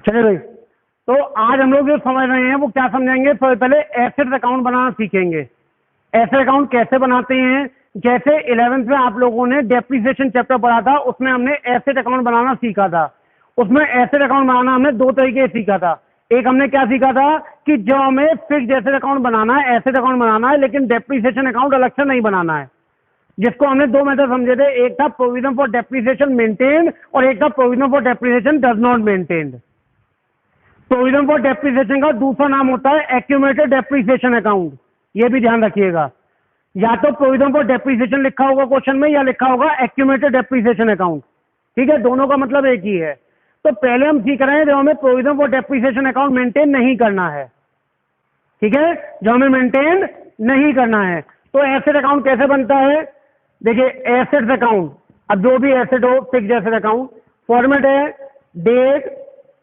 चलिए भाई, तो आज हम लोग जो समझ रहे हैं वो क्या समझेंगे। तो पहले एसेट अकाउंट बनाना सीखेंगे। एसेट अकाउंट कैसे बनाते हैं, जैसे 11th में आप लोगों ने डेप्रिसिएशन चैप्टर पढ़ा था, उसमें हमने एसेट अकाउंट बनाना सीखा था। उसमें एसेट अकाउंट बनाना हमने दो तरीके से सीखा था। एक हमने क्या सीखा था कि जो हमें फिक्स्ड एसेट अकाउंट बनाना है, एसेट अकाउंट बनाना है, लेकिन डेप्रिसिएशन अकाउंट अलग से नहीं बनाना है, जिसको हमने दो मेथड समझे थे। एक था प्रोविजन फॉर डेप्रिसिएशन मेंटेन्ड और एक था provision for depreciation does not maintained. Provision for depreciation का दूसरा नाम होता है एक्यूमुलेटेड डेप्रिसिएशन अकाउंट। ये भी ध्यान रखिएगा, या तो प्रोविजन फॉर डेप्रिसिएशन लिखा होगा क्वेश्चन में या लिखा होगा एक्यूमुलेटेड डेप्रिसिएशन अकाउंट। ठीक है, दोनों का मतलब एक ही है। तो पहले हम सीख रहे हैं जो हमें provision for depreciation account maintain नहीं करना है। ठीक है, जो हमें मेंटेन नहीं करना है। तो एसेट अकाउंट कैसे बनता है, देखिए एसेट अकाउंट, अब जो भी एसेट हो, फिक्स्ड एसेट अकाउंट, फॉर्मेट है date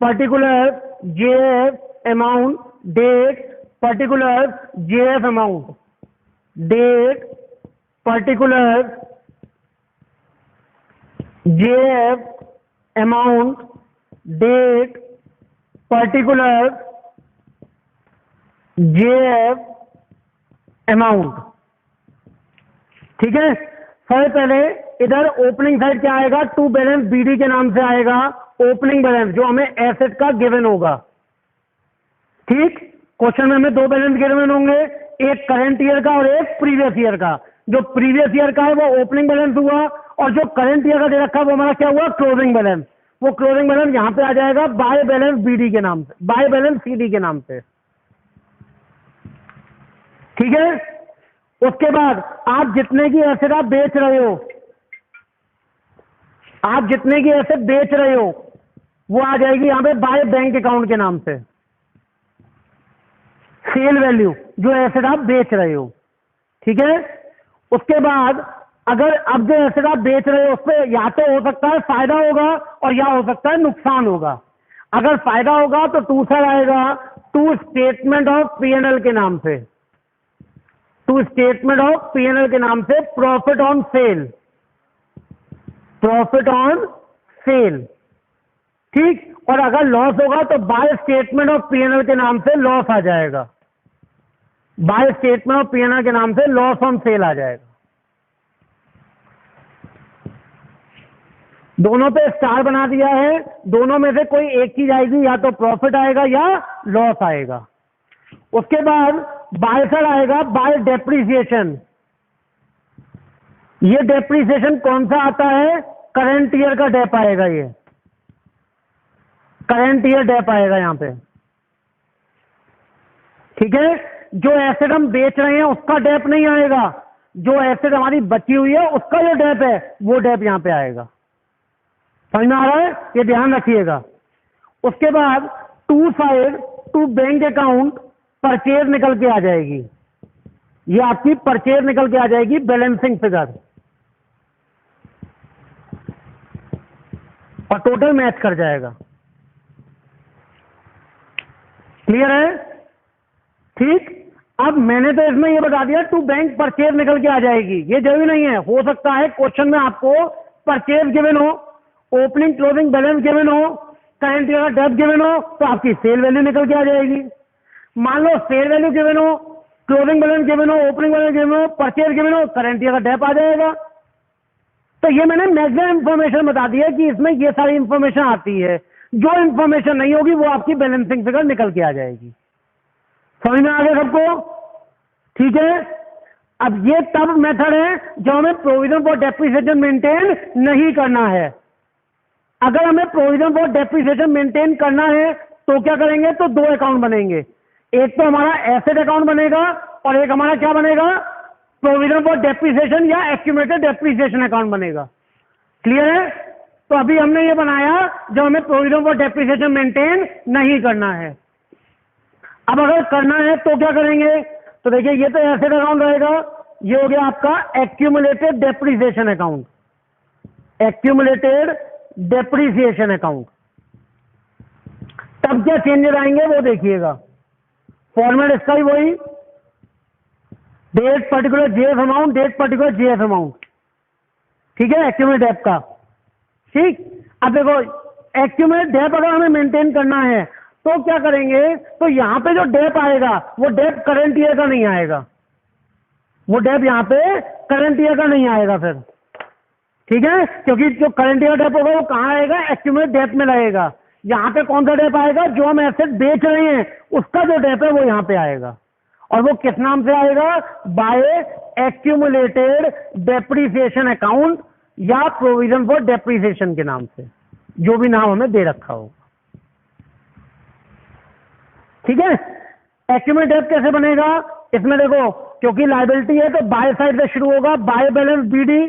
particular JF amount, date particular JF amount, date particular JF amount, date particular JF amount. ठीक है, सबसे पहले इधर ओपनिंग साइड क्या आएगा, टू बैलेंस बीडी के नाम से आएगा ओपनिंग बैलेंस, जो हमें एसेट का गिवन होगा। ठीक, क्वेश्चन में हमें दो बैलेंस गिवन होंगे, एक करंट ईयर का और एक प्रीवियस ईयर का। जो प्रीवियस ईयर का है वो ओपनिंग बैलेंस हुआ, और जो करंट ईयर का दे रखा है वो हमारा क्या हुआ, क्लोजिंग बैलेंस। वो क्लोजिंग बैलेंस यहां पे आ जाएगा बाय बैलेंस बीडी के नाम से, बाय बैलेंस सीडी के नाम से। ठीक है, उसके बाद आप जितने की एसेट आप बेच रहे हो, आप जितने की एसेट बेच रहे हो वो आ जाएगी यहां पे बाय बैंक अकाउंट के नाम से। सेल वैल्यू, जो एसेट आप बेच रहे हो। ठीक है, उसके बाद अगर अब जो एसेट आप बेच रहे हो उस पर या तो हो सकता है फायदा होगा और या हो सकता है नुकसान होगा। अगर फायदा होगा तो टू साइड आएगा, टू स्टेटमेंट ऑफ पीएनएल के नाम से, टू स्टेटमेंट ऑफ पीएनएल के नाम से profit on sale, profit on sale. ठीक, और अगर लॉस होगा तो बाय स्टेटमेंट ऑफ पीएनएल के नाम से लॉस आ जाएगा, बाय स्टेटमेंट ऑफ पीएनएल के नाम से लॉस ऑन सेल आ जाएगा। दोनों पे स्टार बना दिया है, दोनों में से कोई एक चीज आएगी, या तो प्रॉफिट आएगा या लॉस आएगा। उसके बाद बाय साइड आएगा बाय डेप्रिसिएशन। ये डेप्रिसिएशन कौन सा आता है, करंट ईयर का डेप आएगा, ये करंट ईयर डेप आएगा यहां पे। ठीक है, जो एसेट हम बेच रहे हैं उसका डेप नहीं आएगा, जो एसेट हमारी बची हुई है उसका जो डेप है वो डेप यहां पे आएगा। समझ में आ रहा है, ये ध्यान रखिएगा। उसके बाद to side to bank account purchase निकल के आ जाएगी, ये आपकी परचेज निकल के आ जाएगी बैलेंसिंग फिगर, और टोटल मैच कर जाएगा। क्लियर है? ठीक, अब मैंने तो इसमें ये बता दिया टू बैंक परचेज निकल के आ जाएगी, ये जरूरी नहीं है, हो सकता है क्वेश्चन में आपको परचेज गिवन हो, ओपनिंग क्लोजिंग बैलेंस गिवन हो, करंट ईयर डेप गिवन हो, तो आपकी सेल वैल्यू निकल के आ जाएगी। मान लो सेल वैल्यू गिवन हो, क्लोजिंग बैलेंस गिवन हो, ओपनिंग बैलेंस गिवन हो, परचेज गिवन हो, करंट ईयर डेप आ जाएगा। तो ये मैंने मैक्सिमम इंफॉर्मेशन बता दी है कि इसमें ये सारी इंफॉर्मेशन आती है, जो इंफॉर्मेशन नहीं होगी वो आपकी बैलेंसिंग फिगर निकल के आ जाएगी। समझ में आ गया सबको? ठीक है, अब ये तब मेथड है जो हमें प्रोविजन फॉर डेप्रिसिएशन मेंटेन नहीं करना है। अगर हमें प्रोविजन फॉर डेप्रिसिएशन मेंटेन करना है तो क्या करेंगे, तो दो अकाउंट बनेंगे, एक तो हमारा एसेट अकाउंट बनेगा और एक हमारा क्या बनेगा, प्रोविजन फॉर डेप्रिसिएशन या एक्यूमुलेटेड डेप्रिसिएशन अकाउंट बनेगा। क्लियर है? तो अभी हमने ये बनाया जो हमें प्रोविजन फॉर डेप्रिसिएशन मेंटेन नहीं करना है। अब अगर करना है तो क्या करेंगे, तो देखिए ये तो एसेट अकाउंट रहेगा, ये हो गया आपका accumulated depreciation account, accumulated depreciation account. तब क्या चेंजेस आएंगे वो देखिएगा, फॉर्मेट इसका ही वही, date particular JF amount, date particular JF amount. ठीक है, एक्यूमुलेट डेप का। ठीक, अब देखो एक्यूमुलेट डेप अगर हमें मेंटेन करना है तो क्या करेंगे, तो यहाँ पे जो डेप आएगा वो डेप करंट ईयर का नहीं आएगा, वो डेप यहाँ पे करंट ईयर का नहीं आएगा फिर, ठीक है, क्योंकि जो करंट ईयर डेप होगा वो कहाँ आएगा, एक्यूमुलेट डेप में लगेगा। यहाँ पे कौन सा डेप आएगा, जो हम एसेट बेच रहे हैं उसका जो डेप है वो यहाँ पे आएगा, और वो किस नाम से आएगा, बाय एक्यूमुलेटेड डेप्रीसिएशन अकाउंट या प्रोविजन फॉर डेप्रीसिएशन के नाम से, जो भी नाम हमें दे रखा हो, ठीक है। एक्यूमुलेट डेप कैसे बनेगा, इसमें देखो क्योंकि लायबिलिटी है तो बाय साइड से शुरू होगा, बाय बैलेंस बीडी,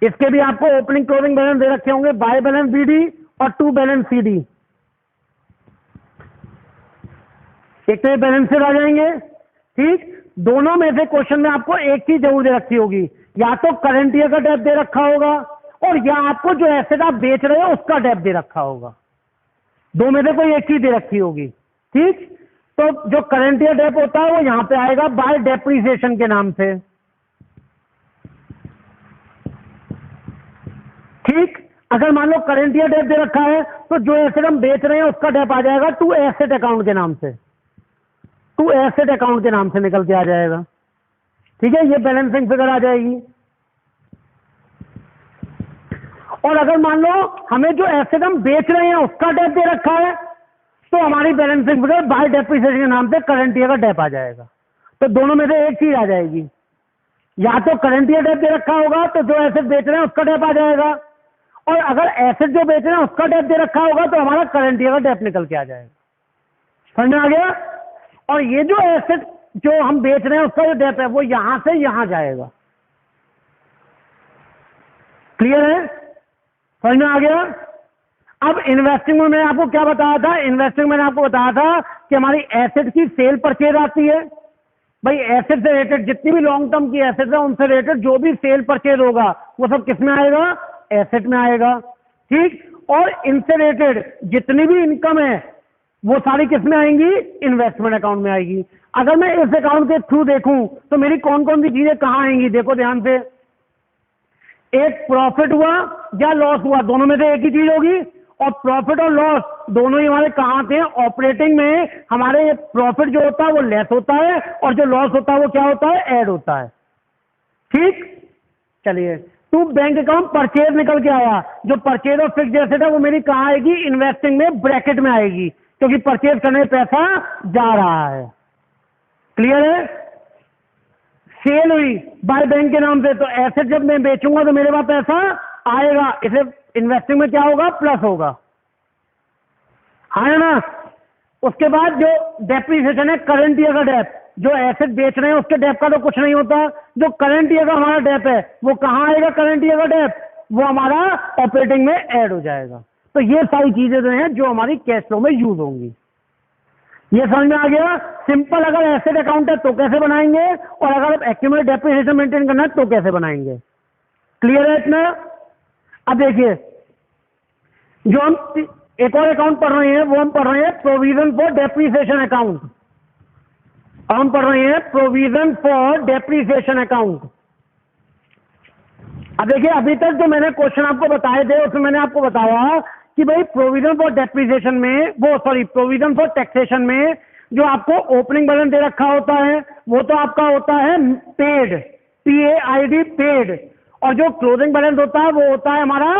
इसके भी आपको ओपनिंग क्लोजिंग बैलेंस दे रखे होंगे, बाय बैलेंस बीडी और टू बैलेंस सीडी, एक तो ये बैलेंसेड आ जाएंगे, ठीक। दोनों में से क्वेश्चन में आपको एक चीज जरूर दे रखी होगी, या तो करंट ईयर का डेप दे रखा होगा और या आपको जो एसेट आप बेच रहे हो उसका डेप दे रखा होगा, दो में से कोई एक चीज दे रखी होगी, ठीक। तो जो करंट ईयर डेप होता है वो यहां पे आएगा बाय डेप्रीसिएशन के नाम से, ठीक। अगर मान लो करंट ईयर डेप दे रखा है तो जो एसेट हम बेच रहे हैं उसका डेप आ जाएगा टू एसेट अकाउंट के नाम से, टू एसेट अकाउंट के नाम से निकल के आ जाएगा, ठीक है, ये बैलेंसिंग फिगर आ जाएगी। और अगर मान लो हमें जो एसेट हम बेच रहे हैं उसका डेप दे रखा है तो हमारी बैलेंसिंग फिगर बाय डेप्रीसिएशन के नाम से करंट ईयर का डेप आ जाएगा, तो दोनों में से एक चीज आ जाएगी, या तो करंट ईयर डेप दे रखा होगा तो जो एसेट बेच रहे हैं उसका डेप आ जाएगा, और अगर एसेट जो बेच रहे हैं उसका डेप दे रखा होगा तो हमारा करंट ईयर का डेप निकल के आ जाएगा, समझ में आ गया। और ये जो एसेट जो हम बेच रहे हैं उसका जो डेप है वो यहां से यहां जाएगा, क्लियर है, समझ में आ गया। अब इन्वेस्टिंग में मैंने आपको क्या बताया था, इन्वेस्टिंग मैंने आपको बताया था कि हमारी एसेट की सेल परचेज आती है, भाई एसेट से रिलेटेड जितनी भी लॉन्ग टर्म की एसेट है उनसे रिलेटेड जो भी सेल परचेज होगा वो सब किस में आएगा, एसेट में आएगा, ठीक। और इनसे रिलेटेड जितनी भी इनकम है वो सारी किस में आएंगी, इन्वेस्टमेंट अकाउंट में आएगी। अगर मैं इस अकाउंट के थ्रू देखूं तो मेरी कौन कौन सी चीजें कहां आएंगी, देखो ध्यान से, एक प्रॉफिट हुआ या लॉस हुआ, दोनों में से एक ही चीज होगी, और प्रॉफिट और लॉस दोनों ही हमारे कहां आते हैं, ऑपरेटिंग में हमारे प्रॉफिट जो होता है वो लेस होता है और जो लॉस होता है वो क्या होता है, ऐड होता है, ठीक। चलिए, टू बैंक अकाउंट परचेज निकल के आया, जो परचेज और फिक्स्ड एसेट है वो मेरी कहां आएगी, इन्वेस्टिंग में ब्रैकेट में आएगी, क्योंकि परचेज करने में पैसा जा रहा है, क्लियर है। सेल हुई बाय बैंक के नाम से, तो एसेट जब मैं बेचूंगा तो मेरे पास पैसा आएगा, इसे इन्वेस्टिंग में क्या होगा, प्लस होगा, है ना। उसके बाद जो डेप्रीसिएशन है करंट ईयर का डेप, जो एसेट बेच रहे हैं उसके डेप का तो कुछ नहीं होता, जो करंट ईयर का हमारा डेप है वो कहां आएगा, करंट ईयर का डेप वो हमारा ऑपरेटिंग में ऐड हो जाएगा। तो ये सारी चीजें जो हैं जो हमारी कैश फ्लो में यूज होंगी, ये समझ में आ गया। सिंपल अगर एसेट अकाउंट है तो कैसे बनाएंगे, और अगर एक्यूमुलेट डेप्रिसिएशन मेंटेन करना है तो कैसे बनाएंगे, क्लियर है इतना। अब देखिए, जो हम एक और अकाउंट पढ़ रहे हैं वो हम पढ़ रहे हैं प्रोविजन फॉर डेप्रिसिएशन अकाउंट, हम पढ़ रहे हैं प्रोविजन फॉर डेप्रिसिएशन अकाउंट। अब देखिए, अभी तक जो मैंने क्वेश्चन आपको बताए थे उसमें मैंने आपको बताया कि भाई प्रोविजन फॉर डेप्रिसिएशन में प्रोविजन फॉर टैक्सेशन में जो आपको ओपनिंग बैलेंस दे रखा होता है वो तो आपका होता है पेड, PAID पेड, और जो क्लोजिंग बैलेंस होता है वो होता है हमारा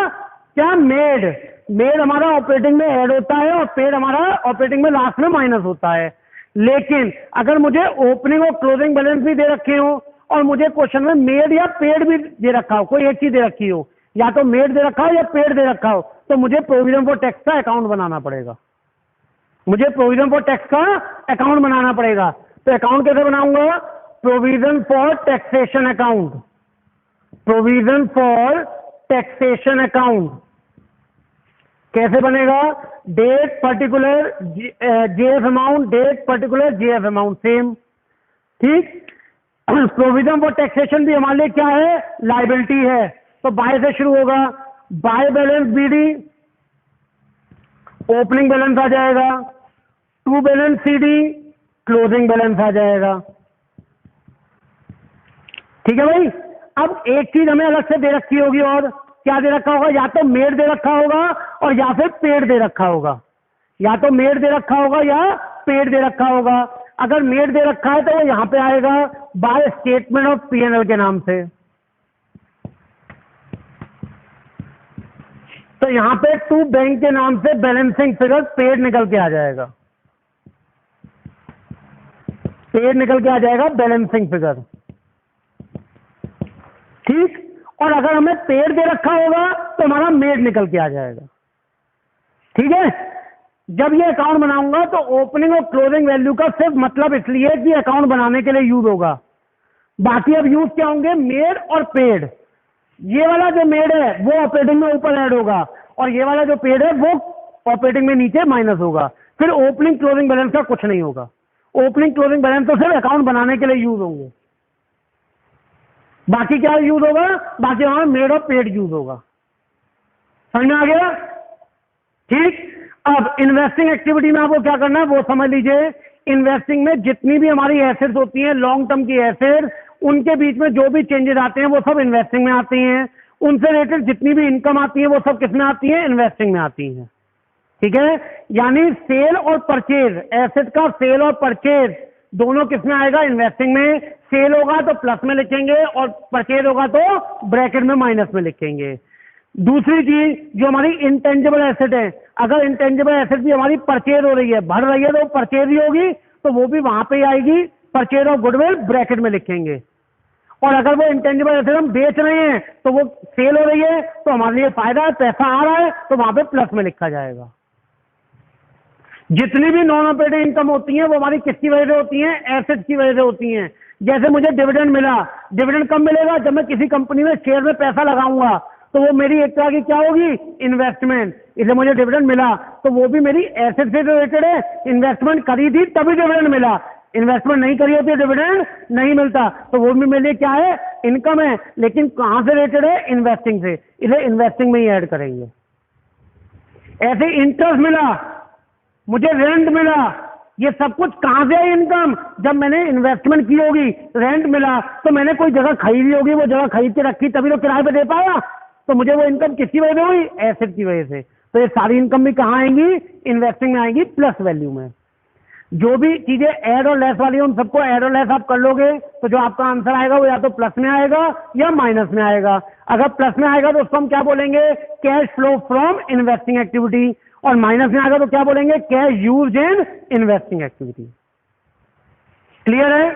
क्या, मेड। मेड हमारा ऑपरेटिंग में ऐड होता है और पेड हमारा ऑपरेटिंग में लास्ट में माइनस होता है। लेकिन अगर मुझे ओपनिंग और क्लोजिंग बैलेंस भी दे रखे हो और मुझे क्वेश्चन में मेड या पेड भी दे रखा हो, कोई एक चीज दे रखी हो, या तो मेड दे रखा हो या पेड दे रखा हो, तो मुझे प्रोविजन फॉर टैक्स का अकाउंट बनाना पड़ेगा, मुझे प्रोविजन फॉर टैक्स का अकाउंट बनाना पड़ेगा। तो अकाउंट कैसे बनाऊंगा, provision for taxation account, provision for taxation account कैसे बनेगा, date particular JF amount, date particular JF amount same, ठीक। प्रोविजन फॉर टैक्सेशन भी हमारे लिए क्या है, लायबिलिटी है, तो बाय से शुरू होगा, by balance BD, opening balance आ जाएगा, to balance CD, closing balance आ जाएगा, ठीक है भाई। अब एक चीज हमें अलग से दे रखी होगी और क्या दे रखा होगा, या तो मेड दे रखा होगा और या फिर पेड दे रखा होगा, या तो मेड दे रखा होगा या पेड दे रखा होगा। अगर मेड दे रखा है तो वो यहां पे आएगा बाय स्टेटमेंट ऑफ P&L के नाम से। तो यहां पे टू बैंक के नाम से बैलेंसिंग फिगर पेड निकल के आ जाएगा, पेड निकल के आ जाएगा बैलेंसिंग फिगर, ठीक। और अगर हमें पेड दे रखा होगा तो हमारा मेड निकल के आ जाएगा, ठीक है। जब ये अकाउंट बनाऊंगा तो ओपनिंग और क्लोजिंग वैल्यू का सिर्फ मतलब इसलिए कि अकाउंट बनाने के लिए यूज होगा, बाकी अब यूज क्या होंगे, मेड और पेड। ये वाला जो मेड है वो ऑपरेटिंग में ऊपर ऐड होगा और ये वाला जो पेड है वो ऑपरेटिंग में नीचे माइनस होगा। फिर ओपनिंग क्लोजिंग बैलेंस का कुछ नहीं होगा, ओपनिंग क्लोजिंग बैलेंस तो सिर्फ अकाउंट बनाने के लिए यूज होंगे, बाकी क्या यूज होगा, बाकी हमारा मेड और पेड यूज होगा। समझ में आ गया, ठीक। अब इन्वेस्टिंग एक्टिविटी में आपको क्या करना है वो समझ लीजिए। इन्वेस्टिंग में जितनी भी हमारी एसेट्स होती हैं, लॉन्ग टर्म की एसेट्स, उनके बीच में जो भी चेंजेस आते हैं वो सब इन्वेस्टिंग में आती हैं। उनसे रिलेटेड जितनी भी इनकम आती है वो सब किसमें आती है, इन्वेस्टिंग में आती है, ठीक है। यानी सेल और परचेज, एसेट का सेल और परचेज दोनों किसमें आएगा, इन्वेस्टिंग में। सेल होगा तो प्लस में लिखेंगे और परचेज होगा तो ब्रैकेट में माइनस में लिखेंगे। दूसरी चीज जो हमारी इंटेंजिबल एसेट है, अगर इंटेंजिबल एसेट भी हमारी परचेज हो रही है, बढ़ रही है, तो परचेज ही होगी, तो वो भी वहां पे ही आएगी, परचेज ऑफ गुडविल ब्रैकेट में लिखेंगे। और अगर वो इंटेंजिबल एसेट हम बेच रहे हैं तो वो सेल हो रही है तो हमारे लिए फायदा है, पैसा आ रहा है, तो वहां पे प्लस में लिखा जाएगा। जितनी भी नॉन ऑपरेटिंग इनकम होती है वो हमारी किसकी वजह से होती है, एसेट की वजह से होती है। जैसे मुझे डिविडेंड मिला, डिविडेंड कब मिलेगा, जब मैं किसी कंपनी में शेयर में पैसा लगाऊंगा, तो वो मेरी एक तरह की क्या होगी, इन्वेस्टमेंट। इसलिए मुझे डिविडेंड मिला तो वो भी मेरी एसेट से रिलेटेड है, इन्वेस्टमेंट करी थी तभी डिविडेंड मिला, इन्वेस्टमेंट नहीं करी होती डिविडेंड नहीं मिलता, तो वो भी मेरे लिए क्या है, इनकम है, लेकिन कहां से रिलेटेड है, इन्वेस्टिंग से, इसे इन्वेस्टिंग में ही ऐड करेंगे। ऐसे इंटरेस्ट मिला, मुझे रेंट मिला, ये सब कुछ कहां से है इनकम, जब मैंने इन्वेस्टमेंट की होगी। रेंट मिला तो मैंने कोई जगह खरीदी होगी, वो जगह खरीद के रखी तभी तो किराए पे दे पाया, तो मुझे वो इनकम किसकी वजह से हुई, एसेट की वजह से। तो ये सारी इनकम भी कहां आएंगी, इन्वेस्टिंग में आएंगी, प्लस वैल्यू में। जो भी चीजें ऐड और लेस वाली उन सबको ऐड और लेस आप कर लोगे तो जो आपका आंसर आएगा वो या तो प्लस में आएगा या माइनस में आएगा। अगर प्लस में आएगा तो उसको हम क्या बोलेंगे, cash flow from investing activity, और माइनस में आएगा तो क्या बोलेंगे, cash used in investing activity. Clear है।